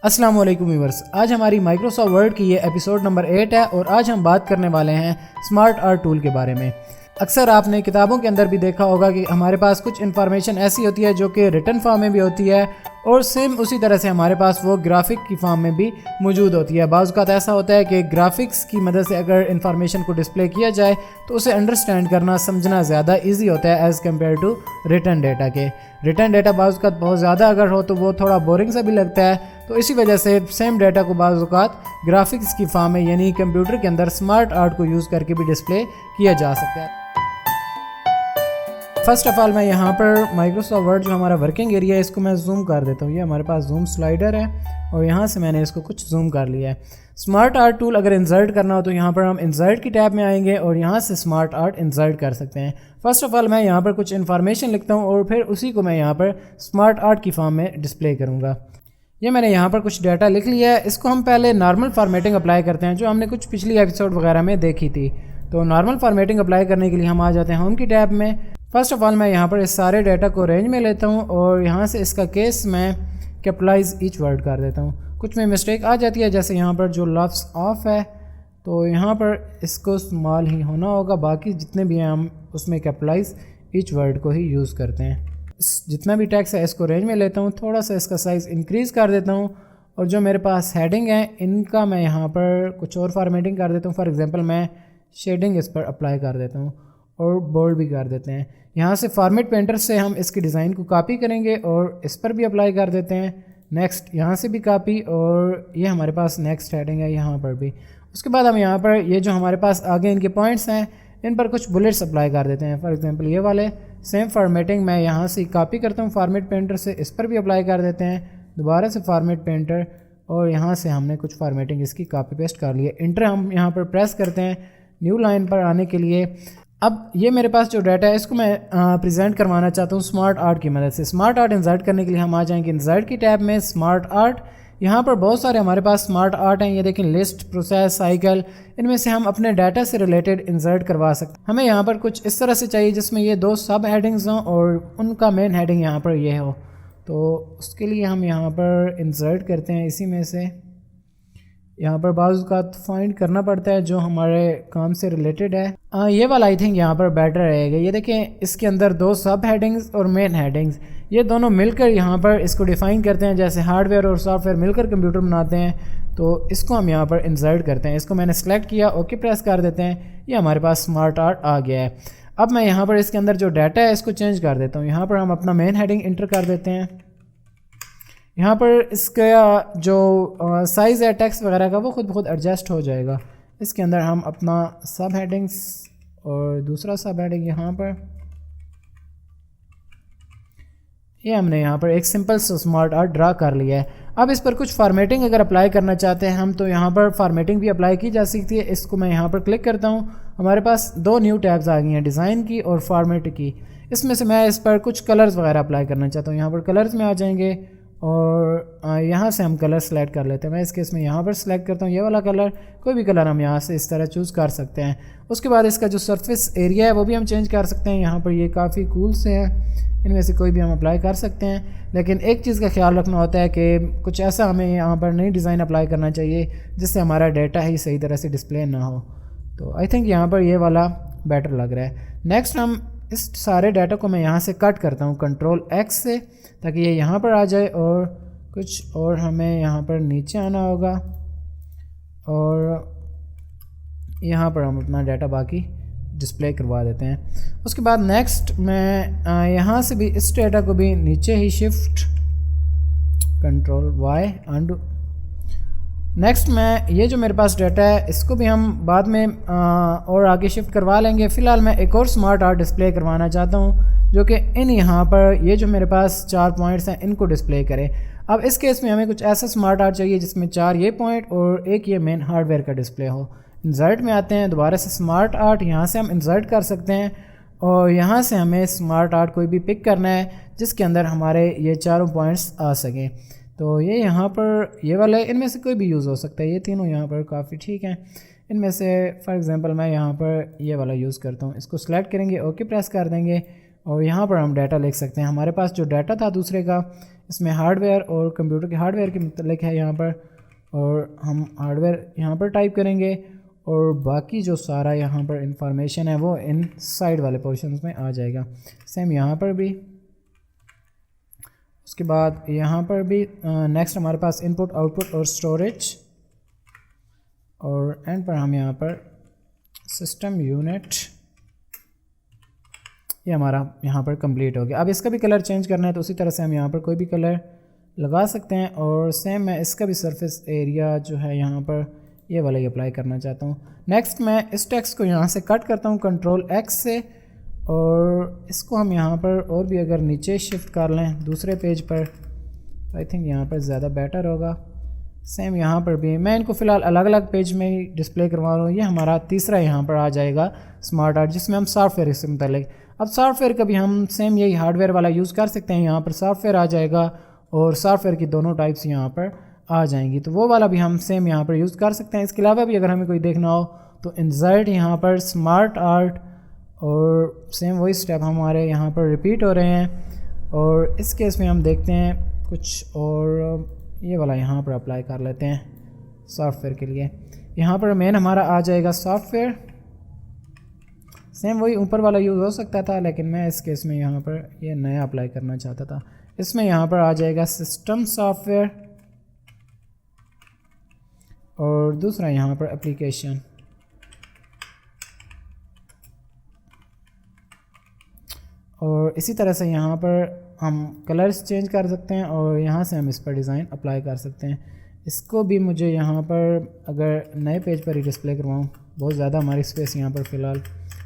अस्सलाम वालेकुम व्यूअर्स, आज हमारी माइक्रोसॉफ्ट वर्ड की ये एपिसोड नंबर 8 है और आज हम बात करने वाले हैं स्मार्ट आर्ट टूल के बारे में। अक्सर आपने किताबों के अंदर भी देखा होगा कि हमारे पास कुछ इन्फॉर्मेशन ऐसी होती है जो कि रिटन फॉर्म में भी होती है और सेम उसी तरह से हमारे पास वो ग्राफिक की फॉर्म में भी मौजूद होती है। बाज़ औक़ात ऐसा होता है कि ग्राफिक्स की मदद से अगर इन्फॉर्मेशन को डिस्प्ले किया जाए तो उसे अंडरस्टैंड करना समझना ज़्यादा ईजी होता है as compare to written data के। रिटन डेटा बाज़ औक़ात बहुत ज़्यादा अगर हो तो वो थोड़ा बोरिंग सा भी लगता है, तो इसी वजह से सेम डेटा को बाज़ औक़ात ग्राफिक्स की फॉर्म में यानी कंप्यूटर के अंदर स्मार्ट आर्ट को यूज़ करके भी डिस्प्ले किया जा सकता है। फ़र्स्ट ऑफ़ ऑल मैं यहाँ पर माइक्रोसॉफ्ट वर्ड जो हमारा वर्किंग एरिया है इसको मैं जूम कर देता हूँ। ये हमारे पास जूम स्लाइडर है और यहाँ से मैंने इसको कुछ जूम कर लिया है। स्मार्ट आर्ट टूल अगर इंसर्ट करना हो तो यहाँ पर हम इंसर्ट की टैब में आएंगे और यहाँ से स्मार्ट आर्ट इंसर्ट कर सकते हैं। फ़र्स्ट ऑफ़ ऑल मैं यहाँ पर कुछ इन्फॉर्मेशन लिखता हूँ और फिर उसी को मैं यहाँ पर स्मार्ट आर्ट की फॉर्म में डिस्प्ले करूँगा। ये मैंने यहाँ पर कुछ डाटा लिख लिया है। इसको हम पहले नॉर्मल फॉर्मेटिंग अप्लाई करते हैं जो हमने कुछ पिछली एपिसोड वगैरह में देखी थी। तो नॉर्मल फॉर्मेटिंग अप्लाई करने के लिए हम आ जाते हैं होम की टैब में। फ़र्स्ट ऑफ़ ऑल मैं यहाँ पर इस सारे डाटा को रेंज में लेता हूँ और यहाँ से इसका केस मैं कैपिटलाइज ईच वर्ड कर देता हूँ। कुछ में मिस्टेक आ जाती है, जैसे यहाँ पर जो लफ्ज़ ऑफ है तो यहाँ पर इसको स्मॉल ही होना होगा, बाकी जितने भी हैं हम उसमें कैपिटलाइज ईच वर्ड को ही यूज़ करते हैं। जितना भी टेक्स्ट है इसको रेंज में लेता हूँ, थोड़ा सा इसका साइज़ इंक्रीज़ कर देता हूँ और जो मेरे पास हेडिंग है इनका मैं यहाँ पर कुछ और फॉर्मेटिंग कर देता हूँ। फॉर एग्ज़ाम्पल मैं शेडिंग इस पर अप्लाई कर देता हूँ और बोल्ड भी कर देते हैं। यहाँ से फॉर्मेट पेंटर से हम इसकी डिज़ाइन को कॉपी करेंगे और इस पर भी अप्लाई कर देते हैं। नेक्स्ट यहाँ से भी कॉपी और ये हमारे पास नेक्स्ट हेडिंग है यहाँ पर भी। उसके बाद हम यहाँ पर ये जो हमारे पास आगे इनके पॉइंट्स हैं इन पर कुछ बुलेट्स अप्लाई कर देते हैं। फॉर एग्जांपल ये वाले सेम फॉर्मेटिंग मैं यहाँ से कॉपी करता हूँ फॉर्मेट पेंटर से, इस पर भी अप्लाई कर देते हैं। दोबारा से फॉर्मेट पेंटर और यहाँ से हमने कुछ फॉर्मेटिंग इसकी कॉपी पेस्ट कर ली है। इंटर हम यहाँ पर प्रेस करते हैं न्यू लाइन पर आने के लिए। अब ये मेरे पास जो डाटा है इसको मैं प्रेजेंट करवाना चाहता हूँ स्मार्ट आर्ट की मदद से। स्मार्ट आर्ट इंसर्ट करने के लिए हम आ जाएंगे इंसर्ट की टैब में, स्मार्ट आर्ट। यहाँ पर बहुत सारे हमारे पास स्मार्ट आर्ट हैं। ये देखें लिस्ट, प्रोसेस, साइकिल, इनमें से हम अपने डाटा से रिलेटेड इंसर्ट करवा सकते हैं। हमें यहाँ पर कुछ इस तरह से चाहिए जिसमें ये दो सब हेडिंग्स हों और उनका मेन हेडिंग यहाँ पर ये हो, तो उसके लिए हम यहाँ पर इंसर्ट करते हैं। इसी में से यहाँ पर बाज़ का फाइंड करना पड़ता है जो हमारे काम से रिलेटेड है। ये वाला आई थिंक यहाँ पर बेटर रहेगा। ये देखें इसके अंदर दो सब हेडिंग्स और मेन हेडिंग्स, ये दोनों मिलकर यहाँ पर इसको डिफ़ाइन करते हैं। जैसे हार्डवेयर और सॉफ्टवेयर मिलकर कंप्यूटर बनाते हैं, तो इसको हम यहाँ पर इंसर्ट करते हैं। इसको मैंने सेलेक्ट किया, ओके प्रेस कर देते हैं। ये हमारे पास स्मार्ट आर्ट आ गया है। अब मैं यहाँ पर इसके अंदर जो डाटा है इसको चेंज कर देता हूँ। यहाँ पर हम अपना मेन हेडिंग इंटर कर देते हैं। यहाँ पर इसका जो साइज़ है टेक्स्ट वगैरह का वो खुद ब खुद एडजस्ट हो जाएगा। इसके अंदर हम अपना सब हेडिंग्स और दूसरा सब हेडिंग यहाँ पर, ये हमने यहाँ पर एक सिंपल स्मार्ट आर्ट ड्रा कर लिया है। अब इस पर कुछ फॉर्मेटिंग अगर अप्लाई करना चाहते हैं हम तो यहाँ पर फॉर्मेटिंग भी अप्लाई की जा सकती है। इसको मैं यहाँ पर क्लिक करता हूँ, हमारे पास दो न्यू टैब्स आ गई हैं, डिज़ाइन की और फॉर्मेट की। इसमें से मैं इस पर कुछ कलर्स वगैरह अप्लाई करना चाहता हूँ। यहाँ पर कलर्स में आ जाएंगे और यहाँ से हम कलर सेलेक्ट कर लेते हैं। मैं इस केस में यहाँ पर सेलेक्ट करता हूँ ये वाला कलर, कोई भी कलर हम यहाँ से इस तरह चूज़ कर सकते हैं। उसके बाद इसका जो सरफेस एरिया है वो भी हम चेंज कर सकते हैं। यहाँ पर ये काफ़ी कूल से हैं, इनमें से कोई भी हम अप्लाई कर सकते हैं। लेकिन एक चीज़ का ख्याल रखना होता है कि कुछ ऐसा हमें यहाँ पर नई डिज़ाइन अप्लाई करना चाहिए जिससे हमारा डाटा ही सही तरह से डिस्प्ले ना हो। तो आई थिंक यहाँ पर ये वाला बेटर लग रहा है। नेक्स्ट हम इस सारे डाटा को मैं यहाँ से कट करता हूँ कंट्रोल एक्स से, ताकि ये यहाँ पर आ जाए और कुछ और हमें यहाँ पर नीचे आना होगा और यहाँ पर हम अपना डाटा बाकी डिस्प्ले करवा देते हैं। उसके बाद नेक्स्ट मैं यहाँ से भी इस डाटा को भी नीचे ही shift control Y undo. Next मैं ये जो मेरे पास डाटा है इसको भी हम बाद में और आगे शिफ्ट करवा लेंगे। फ़िलहाल मैं एक और स्मार्ट आर्ट डिस्प्ले करवाना चाहता हूँ जो कि इन यहाँ पर ये जो मेरे पास 4 पॉइंट्स हैं इनको डिस्प्ले करे। अब इस केस में हमें कुछ ऐसा स्मार्ट आर्ट चाहिए जिसमें 4 ये पॉइंट और एक ये मेन हार्डवेयर का डिस्प्ले हो। इंसर्ट में आते हैं, दोबारा से स्मार्ट आर्ट, यहाँ से हम इंसर्ट कर सकते हैं और यहाँ से हमें स्मार्ट आर्ट कोई भी पिक करना है जिसके अंदर हमारे ये चारों पॉइंट्स आ सकें। तो ये यहाँ पर ये वाला है, इनमें से कोई भी यूज़ हो सकता है। ये तीनों यहाँ पर काफ़ी ठीक हैं। इनमें से फॉर एग्जांपल मैं यहाँ पर ये वाला यूज़ करता हूँ। इसको सेलेक्ट करेंगे, ओके प्रेस कर देंगे और यहाँ पर हम डाटा लिख सकते हैं। हमारे पास जो डाटा था दूसरे का इसमें हार्डवेयर और कंप्यूटर के हार्डवेयर के मतलब है यहाँ पर, और हम हार्डवेयर यहाँ पर टाइप करेंगे और बाकी जो सारा यहाँ पर इंफॉर्मेशन है वो इन साइड वाले पोर्शन में आ जाएगा। सेम यहाँ पर भी, उसके बाद यहाँ पर भी। नेक्स्ट हमारे पास इनपुट आउटपुट और स्टोरेज, और एंड पर हम यहाँ पर सिस्टम यूनिट, ये हमारा यहाँ पर कंप्लीट हो गया। अब इसका भी कलर चेंज करना है तो उसी तरह से हम यहाँ पर कोई भी कलर लगा सकते हैं, और सेम मैं इसका भी सरफेस एरिया जो है यहाँ पर ये वाला ही अप्लाई करना चाहता हूँ। नेक्स्ट मैं इस टेक्स्ट को यहाँ से कट करता हूँ कंट्रोल एक्स से, और इसको हम यहाँ पर और भी अगर नीचे शिफ्ट कर लें दूसरे पेज पर, आई थिंक यहाँ पर ज़्यादा बेटर होगा। सेम यहाँ पर भी मैं इनको फ़िलहाल अलग अलग पेज में ही डिस्प्ले करवा रहा हूँ। ये हमारा तीसरा यहाँ पर आ जाएगा स्मार्ट आर्ट, जिसमें हम सॉफ्टवेयर से मुतल्लिक। अब सॉफ्टवेयर का भी हम सेम यही हार्डवेयर वाला यूज़ कर सकते हैं। यहाँ पर सॉफ्टवेयर आ जाएगा और सॉफ्टवेयर की दोनों टाइप्स यहाँ पर आ जाएंगी, तो वो वाला भी हम सेम यहाँ पर यूज़ कर सकते हैं। इसके अलावा भी अगर हमें कोई देखना हो तो इंसर्ट यहाँ पर स्मार्ट आर्ट, और सेम वही स्टेप हमारे यहाँ पर रिपीट हो रहे हैं। और इस केस में हम देखते हैं कुछ और, ये वाला यहाँ पर अप्लाई कर लेते हैं सॉफ्टवेयर के लिए। यहाँ पर मेन हमारा आ जाएगा सॉफ्टवेयर, सेम वही ऊपर वाला यूज़ हो सकता था, लेकिन मैं इस केस में यहाँ पर ये नया अप्लाई करना चाहता था। इसमें यहाँ पर आ जाएगा सिस्टम सॉफ्टवेयर, और दूसरा यहाँ पर एप्लीकेशन। और इसी तरह से यहाँ पर हम कलर्स चेंज कर सकते हैं, और यहाँ से हम इस पर डिज़ाइन अप्लाई कर सकते हैं। इसको भी मुझे यहाँ पर अगर नए पेज पर ही डिस्प्ले करवाऊँ, बहुत ज़्यादा हमारी स्पेस यहाँ पर फ़िलहाल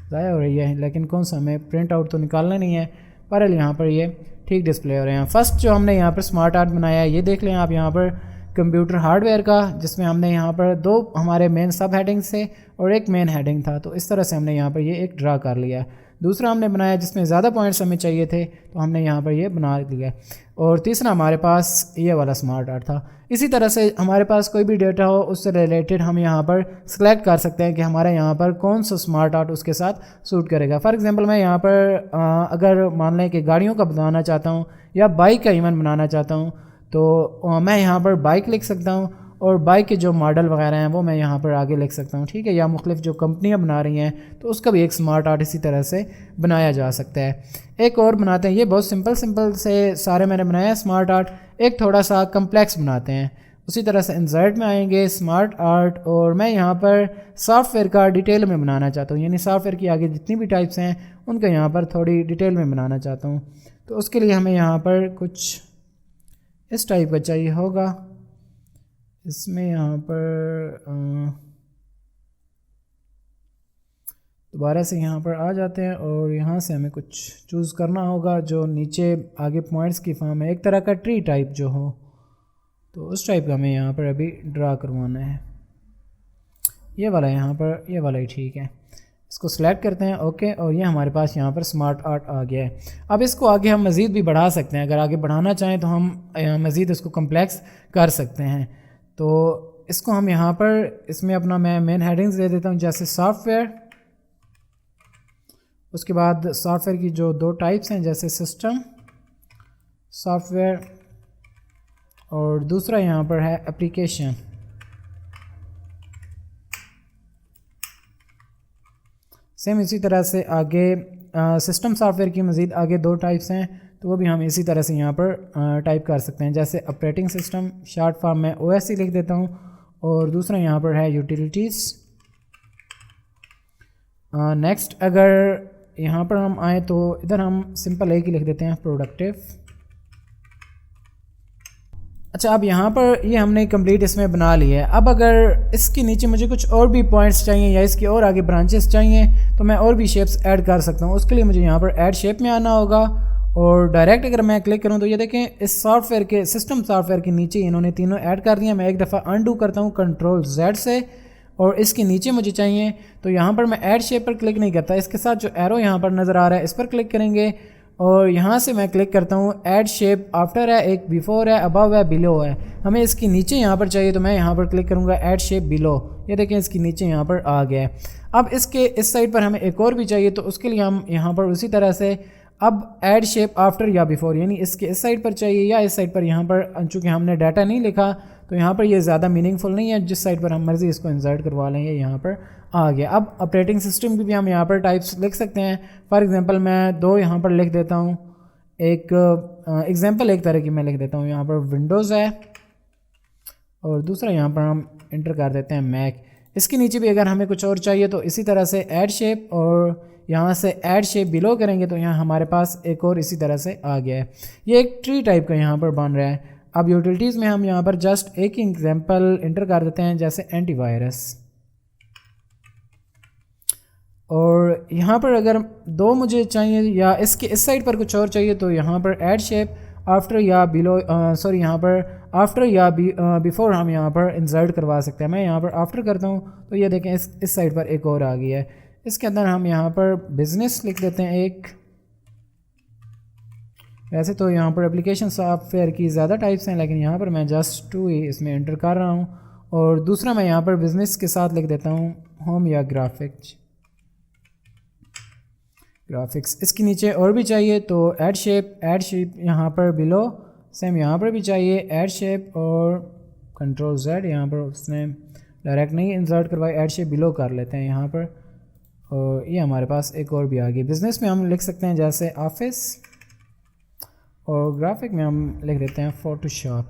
ज़ाया हो रही है, लेकिन कौन सा हमें प्रिंट आउट तो निकालना नहीं है, पर यहाँ पर ये ठीक डिस्प्ले हो रहे हैं। फर्स्ट जो हमने यहाँ पर स्मार्ट आर्ट बनाया है ये देख लें आप यहाँ पर कंप्यूटर हार्डवेयर का, जिसमें हमने यहाँ पर दो हमारे मेन सब हेडिंग्स थे और एक मेन हेडिंग था, तो इस तरह से हमने यहाँ पर ये एक ड्रा कर लिया। दूसरा हमने बनाया जिसमें ज़्यादा पॉइंट्स हमें चाहिए थे, तो हमने यहाँ पर ये बना लिया। और तीसरा हमारे पास ये वाला स्मार्ट आर्ट था। इसी तरह से हमारे पास कोई भी डेटा हो उससे रिलेटेड हम यहाँ पर सिलेक्ट कर सकते हैं कि हमारे यहाँ पर कौन सा स्मार्ट आर्ट उसके साथ सूट करेगा। फॉर एग्जांपल मैं यहाँ पर अगर मान लें कि गाड़ियों का बनाना चाहता हूँ या बाइक का इवन बनाना चाहता हूँ, तो मैं यहाँ पर बाइक लिख सकता हूँ, और बाइक के जो मॉडल वगैरह हैं वो मैं यहाँ पर आगे लिख सकता हूँ, ठीक है। या मुख्तलिफ जो कंपनियाँ बना रही हैं तो उसका भी एक स्मार्ट आर्ट इसी तरह से बनाया जा सकता है। एक और बनाते हैं, ये बहुत सिंपल से सारे मैंने बनाया है स्मार्ट आर्ट। एक थोड़ा सा कम्प्लेक्स बनाते हैं, उसी तरह से इंसर्ट में आएंगे स्मार्ट आर्ट, और मैं यहाँ पर सॉफ्टवेयर का डिटेल में बनाना चाहता हूँ, यानी सॉफ्टवेयर की आगे जितनी भी टाइप्स हैं उनका यहाँ पर थोड़ी डिटेल में बनाना चाहता हूँ। तो उसके लिए हमें यहाँ पर कुछ इस टाइप का चाहिए होगा। इसमें यहाँ पर दोबारा से यहाँ पर आ जाते हैं, और यहाँ से हमें कुछ चूज़ करना होगा जो नीचे आगे पॉइंट्स की फॉर्म है, एक तरह का ट्री टाइप जो हो, तो उस टाइप का हमें यहाँ पर अभी ड्रा करवाना है। ये वाला यहाँ पर, ये वाला ही ठीक है। इसको सिलेक्ट करते हैं, ओके, और ये हमारे पास यहाँ पर स्मार्ट आर्ट आ गया है। अब इसको आगे हम मज़ीद भी बढ़ा सकते हैं, अगर आगे बढ़ाना चाहें तो हम मज़ीद इसको कम्प्लेक्स कर सकते हैं। तो इसको हम यहाँ पर इसमें अपना मैं मेन हेडिंग्स दे देता हूँ, जैसे सॉफ्टवेयर, उसके बाद सॉफ्टवेयर की जो दो टाइप्स हैं जैसे सिस्टम सॉफ्टवेयर, और दूसरा यहाँ पर है एप्लीकेशन। सेम इसी तरह से आगे सिस्टम सॉफ्टवेयर की मज़ीद आगे दो टाइप्स हैं, तो वो भी हम इसी तरह से यहाँ पर टाइप कर सकते हैं, जैसे ऑपरेटिंग सिस्टम, शॉर्ट फॉर्म में OS ही लिख देता हूँ, और दूसरा यहाँ पर है यूटिलिटीज़। नेक्स्ट अगर यहाँ पर हम आए तो इधर हम सिंपल एक ही लिख देते हैं, प्रोडक्टिव। अच्छा, अब यहाँ पर ये हमने कंप्लीट इसमें बना लिया है। अब अगर इसके नीचे मुझे कुछ और भी पॉइंट्स चाहिए या इसके और आगे ब्रांचेस चाहिए तो मैं और भी शेप्स ऐड कर सकता हूँ। उसके लिए मुझे यहाँ पर ऐड शेप में आना होगा, और डायरेक्ट अगर मैं क्लिक करूँ तो ये देखें इस सॉफ्टवेयर के सिस्टम सॉफ्टवेयर के नीचे इन्होंने तीनों ऐड कर दिया। मैं एक दफ़ा अनडू करता हूँ कंट्रोल Z से, और इसके नीचे मुझे चाहिए तो यहाँ पर मैं ऐड शेप पर क्लिक नहीं करता, इसके साथ जो एरो यहाँ पर नज़र आ रहा है इस पर क्लिक करेंगे, और यहाँ से मैं क्लिक करता हूँ ऐड शेप। आफ्टर है, एक बिफोर है, अबव है, बिलो है। हमें इसके नीचे यहाँ पर चाहिए तो मैं यहाँ पर क्लिक करूँगा ऐड शेप बिलो। ये देखें इसके नीचे यहाँ पर आ गया है। अब इसके इस साइड पर हमें एक और भी चाहिए, तो उसके लिए हम यहाँ पर उसी तरह से अब ऐड शेप आफ्टर या बिफोर, यानी इसके इस साइड पर चाहिए या इस साइड पर। यहाँ पर चूँकि हमने डाटा नहीं लिखा तो यहाँ पर ये ज़्यादा मीनिंगफुल नहीं है, जिस साइड पर हम मर्ज़ी इसको इंसर्ट करवा लेंगे यहाँ पर आ गया। अब ऑपरेटिंग सिस्टम की भी हम यहाँ पर टाइप्स लिख सकते हैं। फॉर एग्जांपल मैं 2 यहाँ पर लिख देता हूँ। एक एग्जांपल एक तरह की मैं लिख देता हूँ, यहाँ पर विंडोज़ है और दूसरा यहाँ पर हम इंटर कर देते हैं मैक। इसके नीचे भी अगर हमें कुछ और चाहिए तो इसी तरह से ऐड शेप, और यहाँ से ऐड शेप बिलो करेंगे तो यहाँ हमारे पास एक और इसी तरह से आ गया है। ये एक ट्री टाइप का यहाँ पर बन रहा है। अब यूटिलिटीज़ में हम यहाँ पर जस्ट एक एग्जांपल इंटर कर देते हैं, जैसे एंटीवायरस। और यहाँ पर अगर 2 मुझे चाहिए या इसके इस साइड पर कुछ और चाहिए तो यहाँ पर ऐड शेप आफ्टर या बिलो, सॉरी यहाँ पर आफ्टर या बिफोर हम यहाँ पर इंसर्ट करवा सकते हैं। मैं यहाँ पर आफ्टर करता हूँ तो ये देखें इस साइड पर एक और आ गई है। इसके अंदर हम यहाँ पर बिज़नेस लिख देते हैं एक। वैसे तो यहाँ पर एप्लीकेशन सॉफ्टवेयर की ज़्यादा टाइप्स हैं, लेकिन यहाँ पर मैं जस्ट 2 ही इसमें इंटर कर रहा हूँ। और दूसरा मैं यहाँ पर बिज़नेस के साथ लिख देता हूँ होम या ग्राफिक्स। इसके नीचे और भी चाहिए तो ऐड शेप यहाँ पर बिलो, सेम यहाँ पर भी चाहिए ऐड शेप और कंट्रोल Z। यहाँ पर उसने डायरेक्ट नहीं इंसर्ट करवाई, ऐड शेप बिलो कर लेते हैं यहाँ पर। और ये हमारे पास एक और भी आ गई। बिज़नेस में हम लिख सकते हैं जैसे ऑफिस, और ग्राफिक में हम लिख देते हैं फोटोशॉप।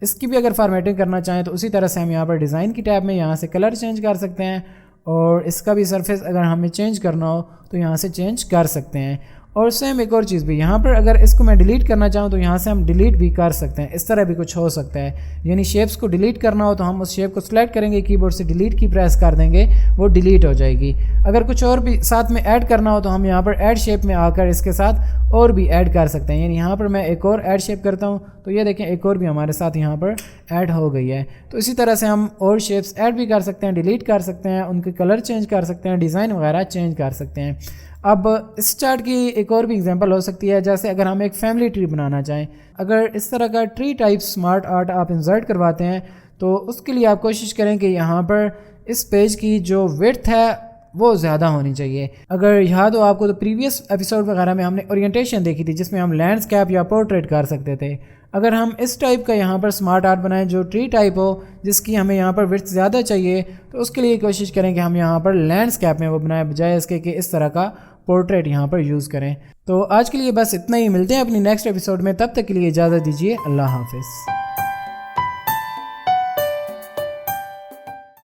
इसकी भी अगर फॉर्मेटिंग करना चाहें तो उसी तरह से हम यहाँ पर डिज़ाइन की टैब में यहाँ से कलर चेंज कर सकते हैं, और इसका भी सरफेस अगर हमें चेंज करना हो तो यहाँ से चेंज कर सकते हैं। और सेम एक और चीज़ भी, यहाँ पर अगर इसको मैं डिलीट करना चाहूँ तो यहाँ से हम डिलीट भी कर सकते हैं। इस तरह भी कुछ हो सकता है, यानी शेप्स को डिलीट करना हो तो हम उस शेप को सिलेक्ट करेंगे, कीबोर्ड से डिलीट की प्रेस कर देंगे, वो डिलीट हो जाएगी। अगर कुछ और भी साथ में ऐड करना हो तो हम यहाँ पर ऐड शेप में आकर इसके साथ और भी ऐड कर सकते हैं। यानी यहाँ पर मैं एक और ऐड शेप करता हूँ तो ये देखें एक और भी हमारे साथ यहाँ पर ऐड हो गई है। तो इसी तरह से हम और शेप्स ऐड भी कर सकते हैं, डिलीट कर सकते हैं, उनके कलर चेंज कर सकते हैं, डिज़ाइन वगैरह चेंज कर सकते हैं। अब इस चार्ट की एक और भी एग्जांपल हो सकती है, जैसे अगर हम एक फैमिली ट्री बनाना चाहें। अगर इस तरह का ट्री टाइप स्मार्ट आर्ट आप इंसर्ट करवाते हैं तो उसके लिए आप कोशिश करें कि यहाँ पर इस पेज की जो विड्थ है वो ज़्यादा होनी चाहिए। अगर याद हो आपको तो प्रीवियस एपिसोड वगैरह में हमने ओरिएंटेशन देखी थी, जिसमें हम लैंडस्केप या पोर्ट्रेट कर सकते थे। अगर हम इस टाइप का यहाँ पर स्मार्ट आर्ट बनाएं जो ट्री टाइप हो, जिसकी हमें यहाँ पर विड्थ ज़्यादा चाहिए, तो उसके लिए कोशिश करें कि हम यहाँ पर लैंडस्केप में वो बनाएं, बजाय इसके कि इस तरह का पोर्ट्रेट यहाँ पर यूज़ करें। तो आज के लिए बस इतना ही, मिलते हैं अपनी नेक्स्ट एपिसोड में। तब तक के लिए इजाज़त दीजिए, अल्लाह हाफिज़।